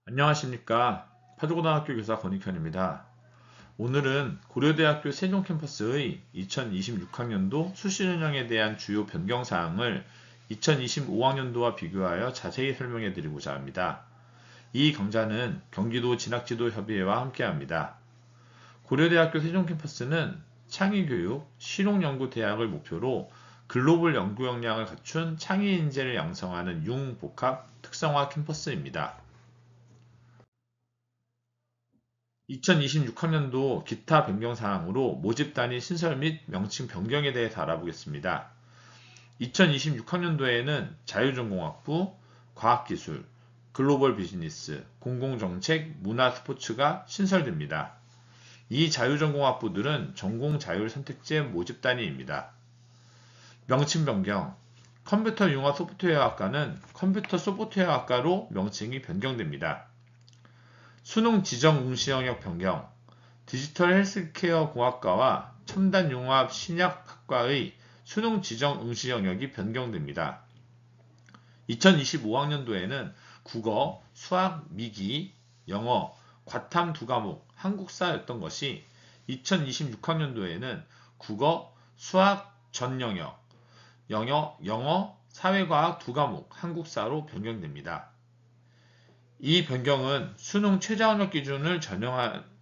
안녕하십니까. 파주고등학교 교사 권익현입니다. 오늘은 고려대학교 세종 캠퍼스의 2026학년도 수시전형에 대한 주요 변경사항을 2025학년도와 비교하여 자세히 설명해 드리고자 합니다. 이 강좌는 경기도 진학지도협의회와 함께합니다. 고려대학교 세종 캠퍼스는 창의교육, 실용연구대학을 목표로 글로벌 연구 역량을 갖춘 창의인재를 양성하는 융복합 특성화 캠퍼스입니다. 2026학년도 기타 변경사항으로 모집단위 신설 및 명칭 변경에 대해서 알아보겠습니다. 2026학년도에는 자유전공학부, 과학기술, 글로벌 비즈니스, 공공정책, 문화스포츠가 신설됩니다. 이 자유전공학부들은 전공 자율 선택제 모집단위입니다. 명칭 변경, 컴퓨터 융합 소프트웨어학과는 컴퓨터 소프트웨어학과로 명칭이 변경됩니다. 수능 지정 응시 영역 변경, 디지털 헬스케어 공학과와 첨단 융합 신약학과의 수능 지정 응시 영역이 변경됩니다. 2025학년도에는 국어, 수학, 미기, 영어, 과탐 두 과목, 한국사였던 것이 2026학년도에는 국어, 수학 전 영역, 영어, 사회과학 두 과목, 한국사로 변경됩니다. 이 변경은 수능 최저학력 기준을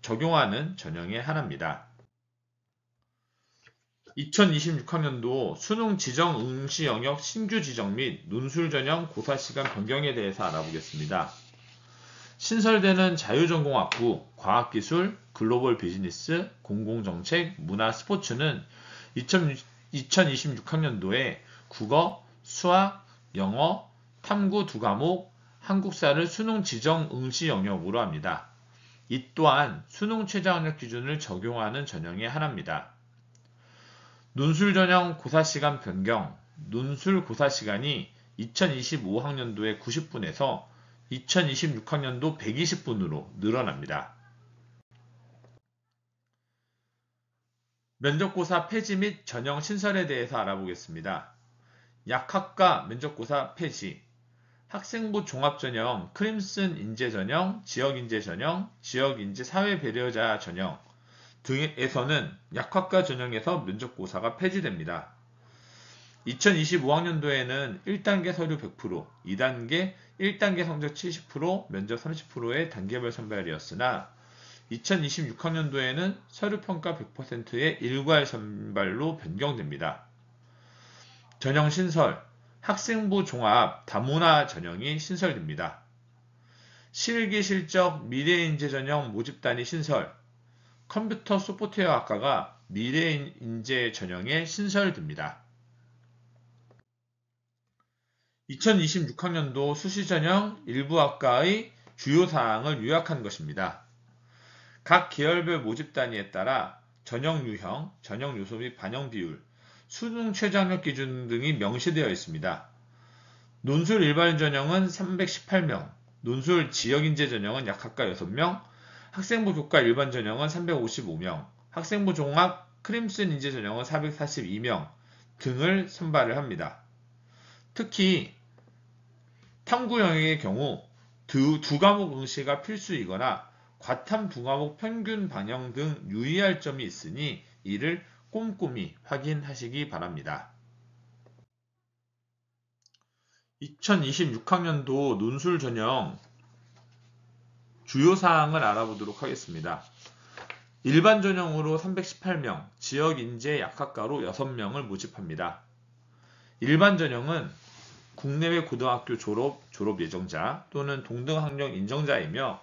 적용하는 전형의 하나입니다. 2026학년도 수능 지정 응시 영역 신규 지정 및 논술 전형 고사 시간 변경에 대해서 알아보겠습니다. 신설되는 자유전공학부, 과학기술, 글로벌 비즈니스, 공공정책, 문화스포츠는 2026학년도에 국어, 수학, 영어, 탐구 두 과목, 한국사를 수능 지정 응시 영역으로 합니다. 이 또한 수능 최저학력 기준을 적용하는 전형의 하나입니다. 논술 전형 고사시간 변경, 논술 고사시간이 2025학년도에 90분에서 2026학년도 120분으로 늘어납니다. 면접고사 폐지 및 전형 신설에 대해서 알아보겠습니다. 약학과 면접고사 폐지, 학생부 종합전형, 크림슨 인재전형, 지역인재전형, 지역인재 사회배려자 전형 등에서는 약학과 전형에서 면접고사가 폐지됩니다. 2025학년도에는 1단계 서류 100%, 2단계 1단계 성적 70%, 면접 30%의 단계별 선발이었으나 2026학년도에는 서류평가 100%의 일괄 선발로 변경됩니다. 전형 신설, 학생부 종합 다문화 전형이 신설됩니다. 실기 실적 미래인재 전형 모집단위 신설, 컴퓨터 소프트웨어 학과가 미래인재 전형에 신설됩니다. 2026학년도 수시전형 일부 학과의 주요 사항을 요약한 것입니다. 각 계열별 모집단위에 따라 전형 유형, 전형 요소 및 반영 비율, 수능 최저학력 기준 등이 명시되어 있습니다. 논술 일반 전형은 318명, 논술 지역인재 전형은 약학과 6명, 학생부 교과 일반 전형은 355명, 학생부 종합 크림슨 인재 전형은 442명 등을 선발을 합니다. 특히 탐구 영역의 경우 두 과목 응시가 필수이거나 과탐 두 과목 평균 반영 등 유의할 점이 있으니 이를 꼼꼼히 확인하시기 바랍니다. 2026학년도 논술 전형 주요 사항을 알아보도록 하겠습니다. 일반 전형으로 318명, 지역인재 약학과로 6명을 모집합니다. 일반 전형은 국내외 고등학교 졸업 예정자 또는 동등학력 인정자이며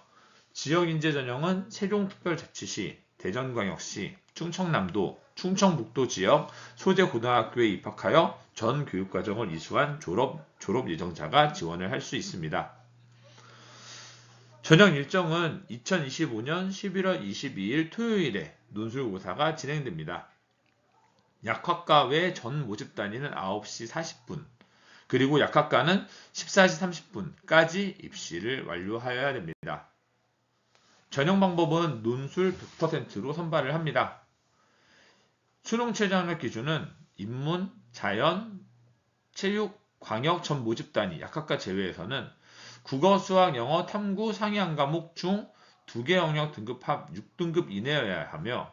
지역인재 전형은 세종특별자치시, 대전광역시, 충청남도, 충청북도 지역 소재 고등학교에 입학하여 전 교육과정을 이수한 졸업 예정자가 지원을 할 수 있습니다. 전형 일정은 2025년 11월 22일 토요일에 논술고사가 진행됩니다. 약학과 외 전 모집단위는 9시 40분, 그리고 약학과는 14시 30분까지 입시를 완료하여야 됩니다. 전형 방법은 논술 100%로 선발을 합니다. 수능 최저학력 기준은 인문, 자연, 체육, 광역 전 모집단위 약학과 제외에서는 국어, 수학, 영어, 탐구 상위 한 과목 중 2개 영역 등급 합 6등급 이내여야 하며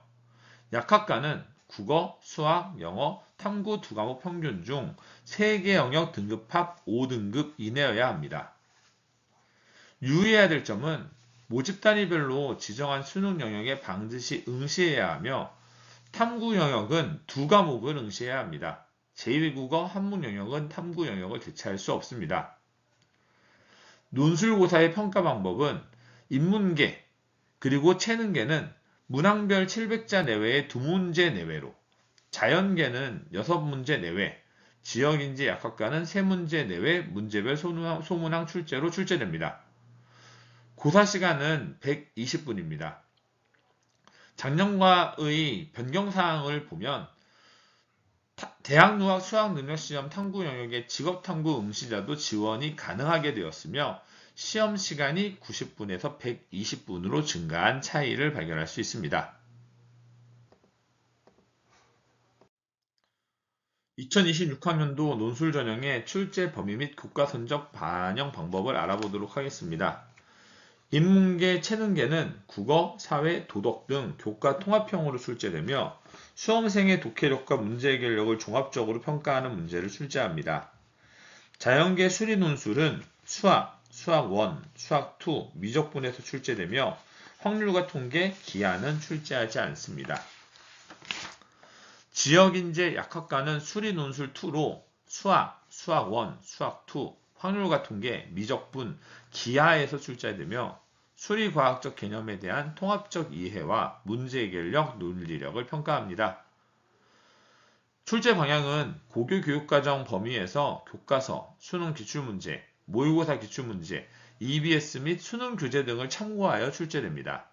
약학과는 국어, 수학, 영어, 탐구 2과목 평균 중 3개 영역 등급 합 5등급 이내여야 합니다. 유의해야 될 점은 모집 단위별로 지정한 수능 영역에 반드시 응시해야 하며 탐구 영역은 2과목을 응시해야 합니다. 제1국어, 한문 영역은 탐구 영역을 대체할 수 없습니다. 논술고사의 평가 방법은 인문계 그리고 체능계는 문항별 700자 내외의 2문제 내외로, 자연계는 6문제 내외, 지역인지 약학과는 3문제 내외 문제별 소문항 출제로 출제됩니다. 고사 시간은 120분입니다. 작년과의 변경사항을 보면 대학유학 수학능력시험 탐구 영역의 직업탐구 응시자도 지원이 가능하게 되었으며 시험 시간이 90분에서 120분으로 증가한 차이를 발견할 수 있습니다. 2026학년도 논술 전형의 출제 범위 및 교과 선적 반영 방법을 알아보도록 하겠습니다. 인문계, 체능계는 국어, 사회, 도덕 등 교과 통합형으로 출제되며 수험생의 독해력과 문제 해결력을 종합적으로 평가하는 문제를 출제합니다. 자연계 수리 논술은 수학, 수학 1, 수학 2, 미적분에서 출제되며 확률과 통계, 기하는 출제하지 않습니다. 지역인재 약학과는 수리 논술 2로 수학, 수학 1, 수학 2, 확률과 통계, 미적분, 기하에서 출제되며 수리과학적 개념에 대한 통합적 이해와 문제 해결력, 논리력을 평가합니다. 출제 방향은 고교 교육과정 범위에서 교과서, 수능 기출문제, 모의고사 기출문제, EBS 및 수능 교재 등을 참고하여 출제됩니다.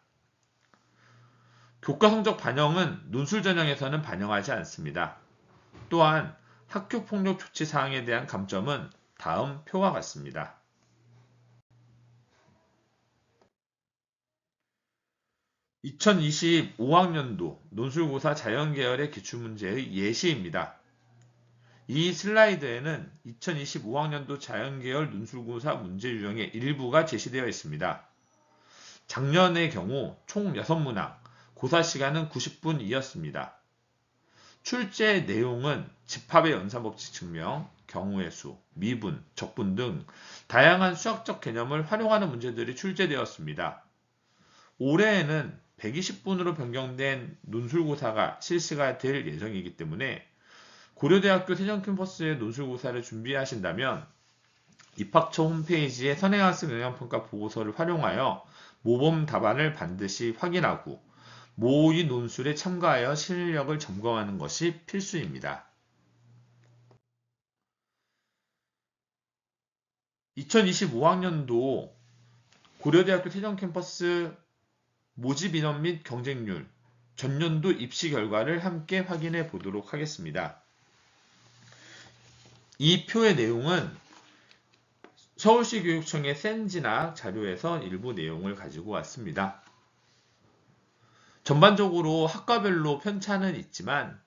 교과 성적 반영은 논술 전형에서는 반영하지 않습니다. 또한 학교폭력 조치 사항에 대한 감점은 다음 표와 같습니다. 2025학년도 논술고사 자연계열의 기출문제의 예시입니다. 이 슬라이드에는 2025학년도 자연계열 논술고사 문제 유형의 일부가 제시되어 있습니다. 작년의 경우 총 6문항, 고사 시간은 90분이었습니다. 출제 내용은 집합의 연산법칙 증명, 경우의 수, 미분, 적분 등 다양한 수학적 개념을 활용하는 문제들이 출제되었습니다. 올해에는 120분으로 변경된 논술고사가 실시가 될 예정이기 때문에 고려대학교 세종캠퍼스의 논술고사를 준비하신다면 입학처 홈페이지의 선행학습 영향평가 보고서를 활용하여 모범 답안을 반드시 확인하고 모의 논술에 참가하여 실력을 점검하는 것이 필수입니다. 2025학년도 고려대학교 세종캠퍼스 모집 인원 및 경쟁률, 전년도 입시 결과를 함께 확인해 보도록 하겠습니다. 이 표의 내용은 서울시 교육청의 센진학 자료에서 일부 내용을 가지고 왔습니다. 전반적으로 학과별로 편차는 있지만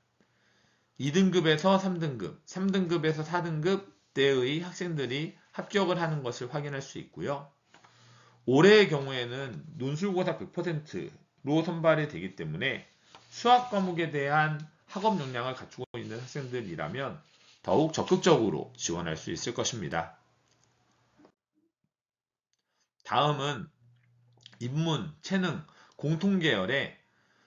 2등급에서 3등급, 3등급에서 4등급대의 학생들이 합격을 하는 것을 확인할 수 있고요. 올해의 경우에는 논술고사 100%로 선발이 되기 때문에 수학 과목에 대한 학업 역량을 갖추고 있는 학생들이라면 더욱 적극적으로 지원할 수 있을 것입니다. 다음은 인문, 체능, 공통계열의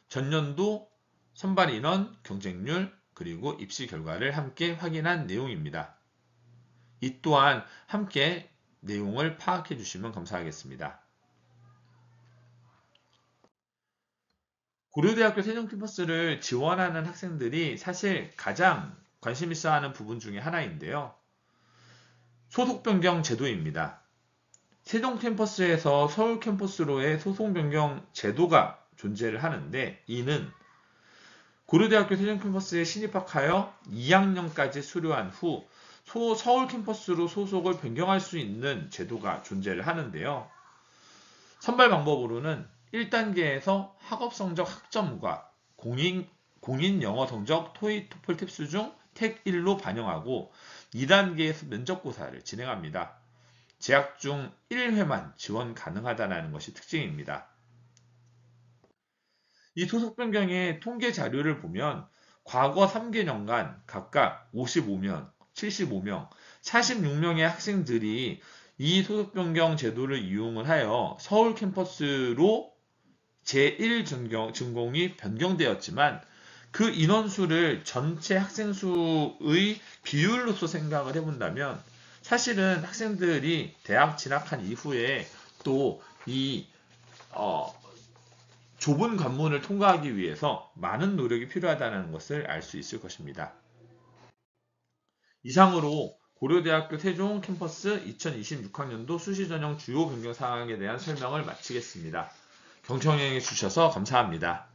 전년도 선발 인원, 경쟁률, 그리고 입시 결과를 함께 확인한 내용입니다. 이 또한 함께 내용을 파악해 주시면 감사하겠습니다. 고려대학교 세종캠퍼스를 지원하는 학생들이 사실 가장 관심 있어 하는 부분 중에 하나인데요. 소속 변경 제도입니다. 세종 캠퍼스에서 서울 캠퍼스로의 소속 변경 제도가 존재를 하는데 이는 고려대학교 세종 캠퍼스에 신입학하여 2학년까지 수료한 후 서울 캠퍼스로 소속을 변경할 수 있는 제도가 존재를 하는데요. 선발 방법으로는 1단계에서 학업 성적 학점과 공인 영어 성적 토익, 토플, 탭스 중 택 1로 반영하고 2단계에서 면접고사를 진행합니다. 재학 중 1회만 지원 가능하다는 것이 특징입니다. 이 소속 변경의 통계 자료를 보면 과거 3개년간 각각 55명, 75명, 46명의 학생들이 이 소속 변경 제도를 이용을 하여 서울 캠퍼스로 제1 전공이 변경되었지만 그 인원수를 전체 학생 수의 비율로서 생각을 해본다면 사실은 학생들이 대학 진학한 이후에 또 이 좁은 관문을 통과하기 위해서 많은 노력이 필요하다는 것을 알 수 있을 것입니다. 이상으로 고려대학교 세종 캠퍼스 2026학년도 수시전형 주요 변경 사항에 대한 설명을 마치겠습니다. 경청해 주셔서 감사합니다.